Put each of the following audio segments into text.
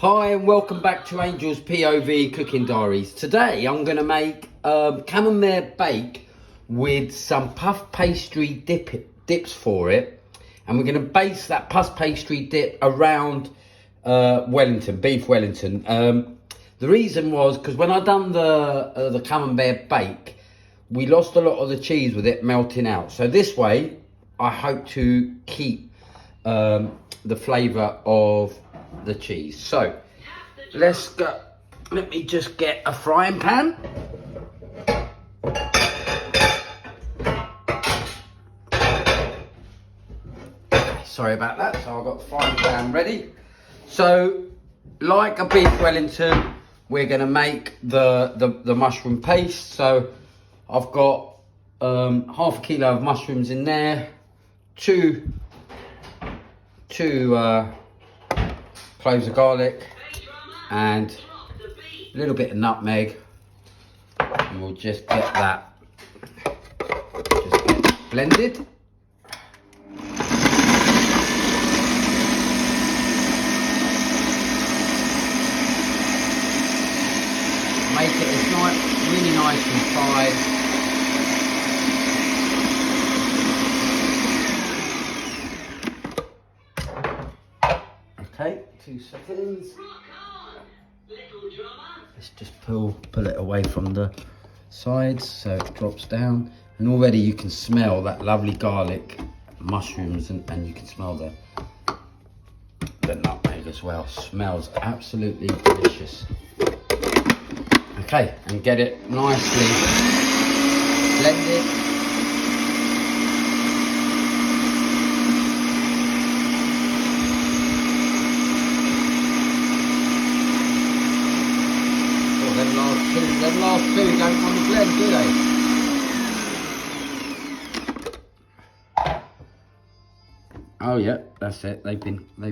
Hi and welcome back to Angel's POV Cooking Diaries. Today I'm going to make Camembert bake with some puff pastry dips for it, and we're going to base that puff pastry dip around Wellington, beef Wellington. The reason was because when I done the Camembert bake, we lost a lot of the cheese with it melting out. So this way I hope to keep the flavour of the cheese. So let's go. Let me just get a frying pan. Sorry about that. So I've got the frying pan ready. So like a beef Wellington, we're going to make the mushroom paste. So I've got half a kilo of mushrooms in there, two cloves of garlic, and a little bit of nutmeg, and we'll just get that blended. Make it as nice, really nice and fine. Okay, 2 seconds. Let's just pull it away from the sides so it drops down. And already you can smell that lovely garlic, mushrooms, and you can smell the nutmeg as well. Smells absolutely delicious. Okay, and get it nicely blended. Them last two don't want to blend, do they? Oh yeah, that's it. They've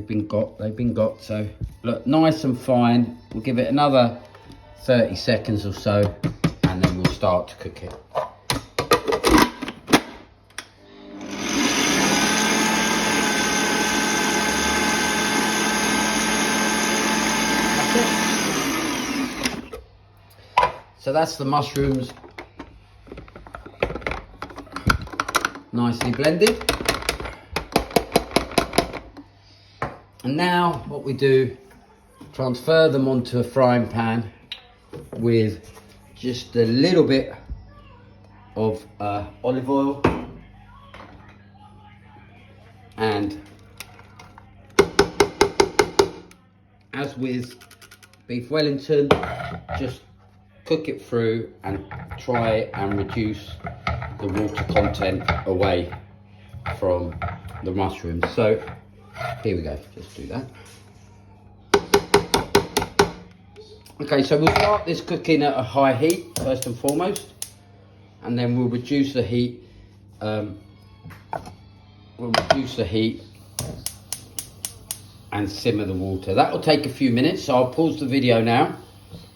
been got. So look, nice and fine. We'll give it another 30 seconds or so, and then we'll start to cook it. That's it. So that's the mushrooms nicely blended. And now what we do, transfer them onto a frying pan with just a little bit of olive oil, and as with beef Wellington, just cook it through and try and reduce the water content away from the mushrooms. So here we go, just do that. Okay, so we'll start this cooking at a high heat first and foremost, and then we'll reduce the heat. And simmer the water. That will take a few minutes, so I'll pause the video now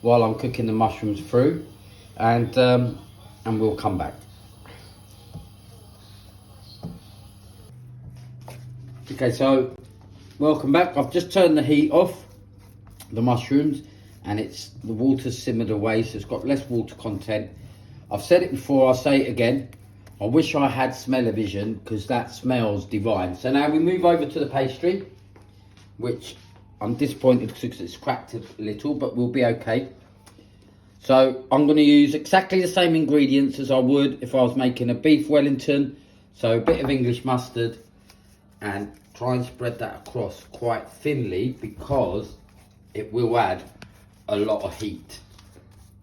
while I'm cooking the mushrooms through, and we'll come back. Okay, so welcome back. I've just turned the heat off the mushrooms, and the water's simmered away, so it's got less water content. I've said it before, I'll say it again. I wish I had smell-o-vision, because that smells divine. So now we move over to the pastry, which I'm disappointed because it's cracked a little, but we'll be okay. So I'm going to use exactly the same ingredients as I would if I was making a beef Wellington. So a bit of English mustard, and try and spread that across quite thinly, because it will add a lot of heat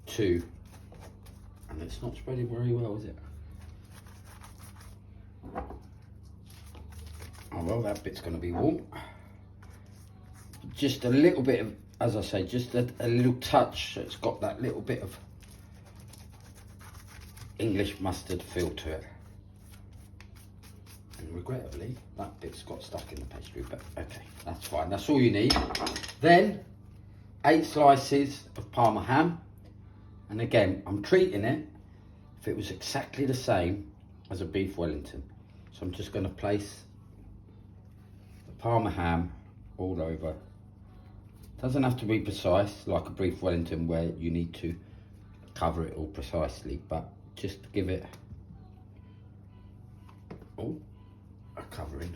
to, and it's not spreading very well, is it? Oh well, that bit's going to be warm. Just a little bit of, as I say, just a little touch, so it's got that little bit of English mustard feel to it. And regrettably, that bit's got stuck in the pastry, but okay, that's fine. That's all you need. Then 8 slices of Parma ham, and again, I'm treating it if it was exactly the same as a beef Wellington. So I'm just going to place the Parma ham all over Doesn't have to be precise, like a beef Wellington where you need to cover it all precisely, but just give it a covering.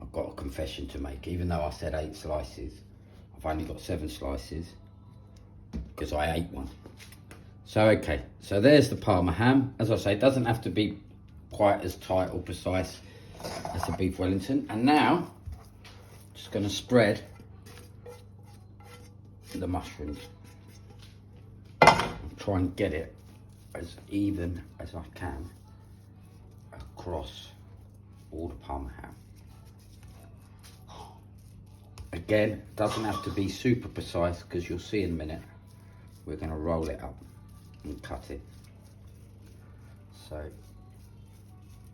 I've got a confession to make. Even though I said 8 slices, I've only got 7 slices because I ate one. So okay, so there's the Parma ham. As I say, it doesn't have to be quite as tight or precise as the beef Wellington. And now, just going to spread the mushrooms. Try and get it as even as I can across all the Parma ham. Again, doesn't have to be super precise because you'll see in a minute we're going to roll it up and cut it. So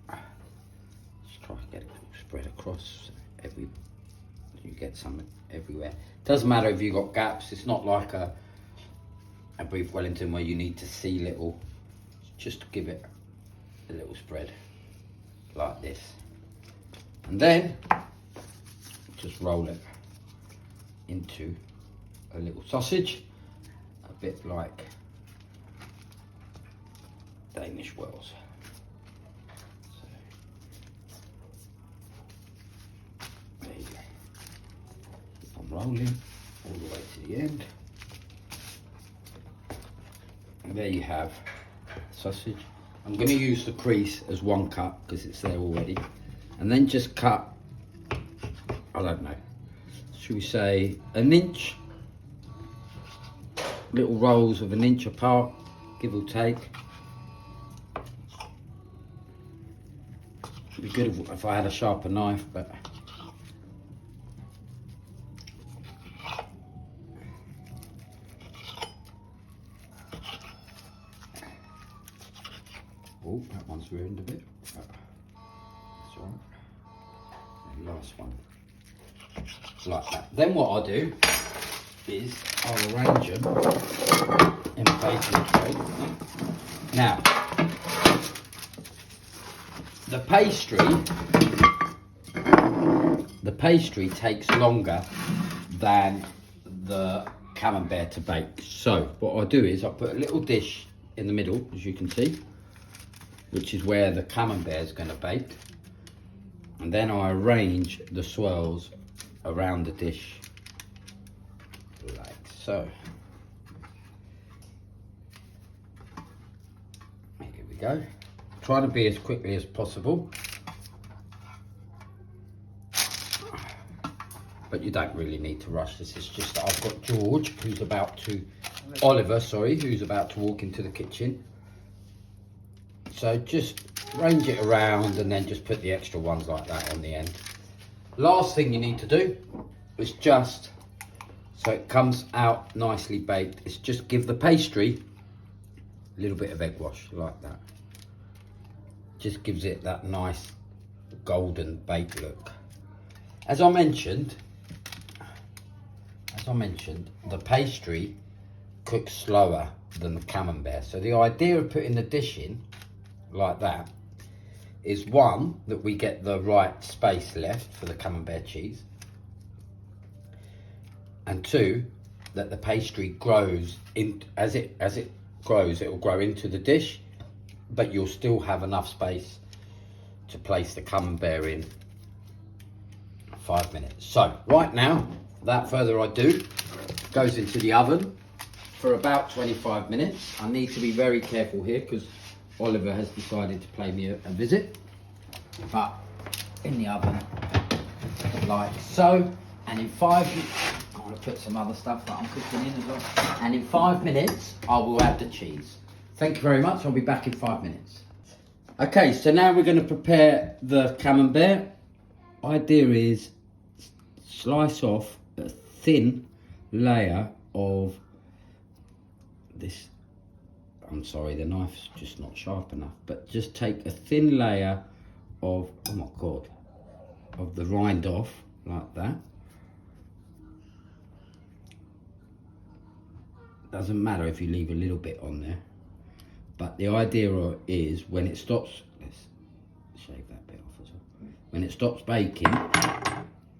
just try to get it all spread across you get some everywhere. Doesn't matter if you've got gaps. It's not like a beef Wellington where you need to seal it all. Just give it a little spread like this, and then just roll it into a little sausage, a bit like Danish whirls. So, there you go. Keep on rolling all the way to the end. And there you have sausage. I'm going to use the crease as 1 cut because it's there already. And then just cut, I don't know, should we say 1 inch? Little rolls of 1 inch apart, give or take. It'd be good if I had a sharper knife, but oh, that one's ruined a bit. That's all right. And last one, like that. Then what I'll do is I'll arrange them in a baking tray. Now, the pastry takes longer than the Camembert to bake. So what I'll do is I'll put a little dish in the middle, as you can see, which is where the Camembert is going to bake. And then I arrange the swirls around the dish like so. Here we go. Try to be as quickly as possible, but you don't really need to rush this. It's just that I've got George, who's about to, Oliver, sorry, who's about to walk into the kitchen. So just range it around and then just put the extra ones like that on the end. Last thing you need to do is just, so it comes out nicely baked, is just give the pastry a little bit of egg wash like that. Just gives it that nice golden baked look. As I mentioned, the pastry cooks slower than the Camembert. So the idea of putting the dish in like that is, one, that we get the right space left for the Camembert cheese, and two, that the pastry grows in, as it grows, it will grow into the dish, but you'll still have enough space to place the Camembert in 5 minutes. So right now, without further ado, goes into the oven for about 25 minutes. I need to be very careful here because Oliver has decided to play me a visit, but in the oven like so. And in 5 minutes, I want to put some other stuff that I'm cooking in as well. And in 5 minutes, I will add the cheese. Thank you very much. I'll be back in 5 minutes. Okay, so now we're going to prepare the Camembert. Idea is slice off a thin layer of this. I'm sorry, the knife's just not sharp enough, but just take a thin layer of, oh my God, of the rind off like that. Doesn't matter if you leave a little bit on there, but the idea is when it stops, let's shave that bit off as well. When it stops baking,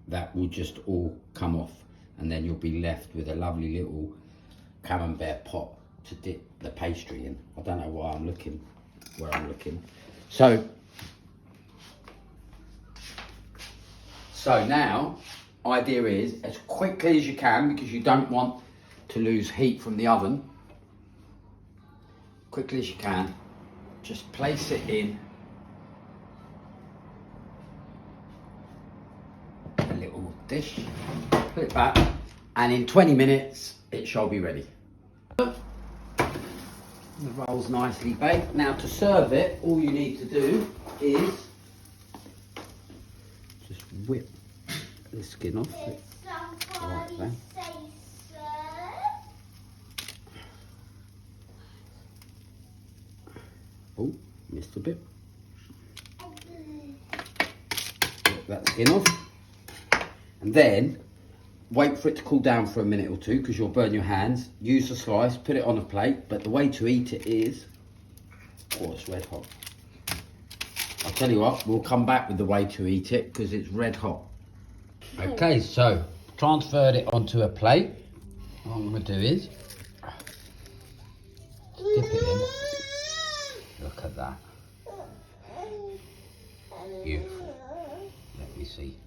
that will just all come off. and then you'll be left with a lovely little Camembert pot to dip the pastry in. I don't know why I'm looking where I'm looking. So now, idea is, as quickly as you can, because you don't want to lose heat from the oven, quickly as you can, just place it in a little dish, put it back, and in 20 minutes it shall be ready. The roll's nicely baked. Now to serve it, all you need to do is just whip the skin off it. Like that. Oh, missed a bit. Get that skin off. And then wait for it to cool down for a minute or two, because you'll burn your hands. Use the slice, put it on a plate, but the way to eat it is, oh, it's red hot. I'll tell you what, we'll come back with the way to eat it, because it's red hot. Okay, so transferred it onto a plate. What I'm going to do is dip it in. Look at that. Beautiful. Let me see.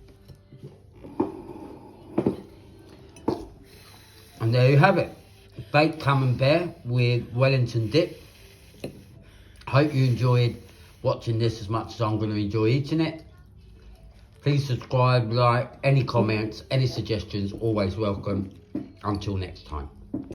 And there you have it. Baked Camembert with Wellington dip. Hope you enjoyed watching this as much as I'm going to enjoy eating it. Please subscribe, like, any comments, any suggestions, always welcome. Until next time.